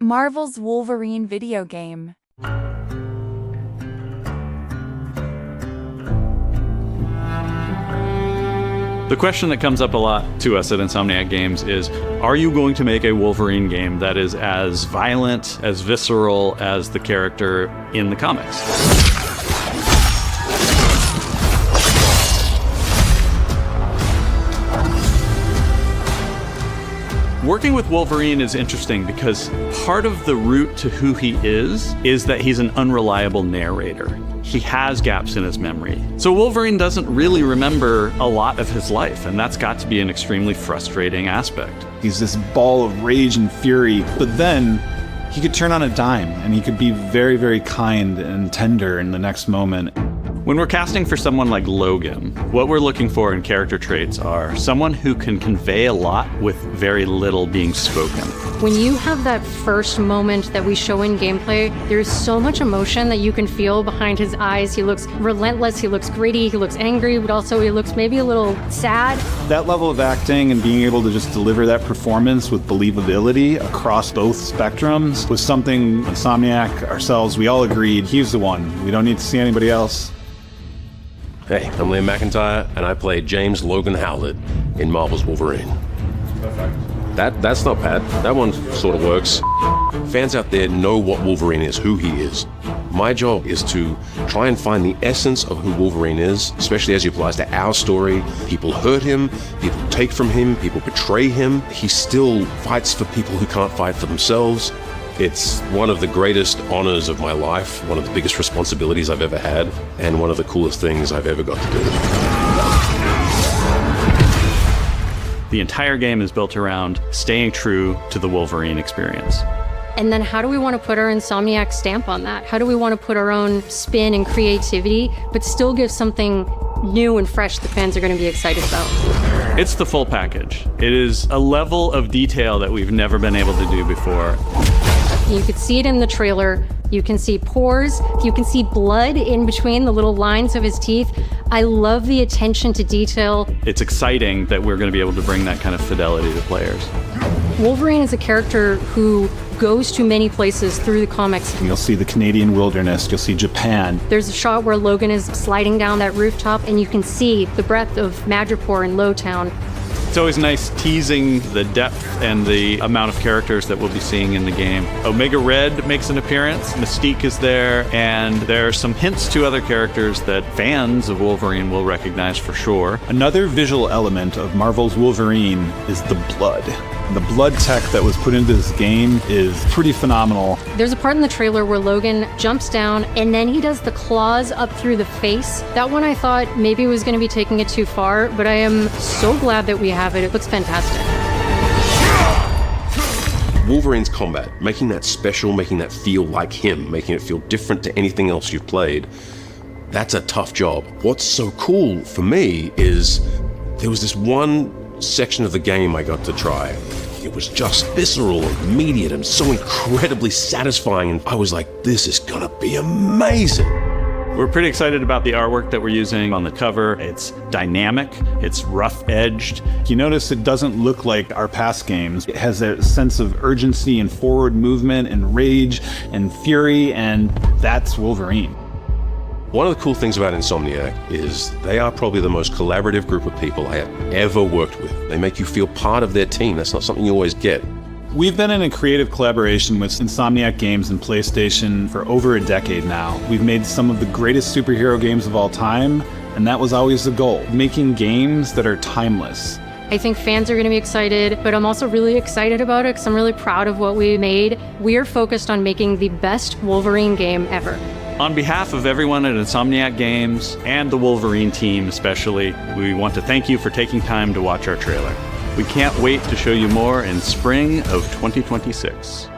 Marvel's Wolverine video game. The question that comes up a lot to us at Insomniac Games is, are you going to make a Wolverine game that is as violent, as visceral as the character in the comics? Working with Wolverine is interesting because part of the route to who he is that he's an unreliable narrator. He has gaps in his memory. So Wolverine doesn't really remember a lot of his life, and that's got to be an extremely frustrating aspect. He's this ball of rage and fury, but then he could turn on a dime and he could be very, very kind and tender in the next moment. When we're casting for someone like Logan, what we're looking for in character traits are someone who can convey a lot with very little being spoken. When you have that first moment that we show in gameplay, there's so much emotion that you can feel behind his eyes. He looks relentless, he looks gritty, he looks angry, but also he looks maybe a little sad. That level of acting and being able to just deliver that performance with believability across both spectrums was something Insomniac, ourselves, we all agreed he's the one. We don't need to see anybody else. Hey, I'm Liam McIntyre, and I play James Logan Howlett in Marvel's Wolverine. Perfect. That's not bad. That one sort of works. Fans out there know what Wolverine is, who he is. My job is to try and find the essence of who Wolverine is, especially as it applies to our story. People hurt him, people take from him, people betray him. He still fights for people who can't fight for themselves. It's one of the greatest honors of my life, one of the biggest responsibilities I've ever had, and one of the coolest things I've ever got to do. The entire game is built around staying true to the Wolverine experience. And then how do we want to put our Insomniac stamp on that? How do we want to put our own spin and creativity, but still give something new and fresh that fans are going to be excited about? It's the full package. It is a level of detail that we've never been able to do before. You could see it in the trailer. You can see pores. You can see blood in between the little lines of his teeth. I love the attention to detail. It's exciting that we're going to be able to bring that kind of fidelity to players. Wolverine is a character who goes to many places through the comics. You'll see the Canadian wilderness, you'll see Japan. There's a shot where Logan is sliding down that rooftop and you can see the breadth of Madripoor and Lowtown. It's always nice teasing the depth and the amount of characters that we'll be seeing in the game. Omega Red makes an appearance, Mystique is there, and there are some hints to other characters that fans of Wolverine will recognize for sure. Another visual element of Marvel's Wolverine is the blood. The blood tech that was put into this game is pretty phenomenal. There's a part in the trailer where Logan jumps down and then he does the claws up through the face. That one I thought maybe was going to be taking it too far, but I am so glad that we have it. It looks fantastic. Wolverine's combat, making that special, making that feel like him, making it feel different to anything else you've played, that's a tough job. What's so cool for me is there was this one section of the game I got to try. It was just visceral and immediate and so incredibly satisfying, and I was like, this is gonna be amazing. We're pretty excited about the artwork that we're using on the cover. It's dynamic, it's rough-edged. You notice it doesn't look like our past games. It has a sense of urgency and forward movement and rage and fury, and that's Wolverine. One of the cool things about Insomniac is they are probably the most collaborative group of people I have ever worked with. They make you feel part of their team. That's not something you always get. We've been in a creative collaboration with Insomniac Games and PlayStation for over a decade now. We've made some of the greatest superhero games of all time, and that was always the goal, making games that are timeless. I think fans are going to be excited, but I'm also really excited about it because I'm really proud of what we made. We're focused on making the best Wolverine game ever. On behalf of everyone at Insomniac Games and the Wolverine team especially, we want to thank you for taking time to watch our trailer. We can't wait to show you more in spring of 2026.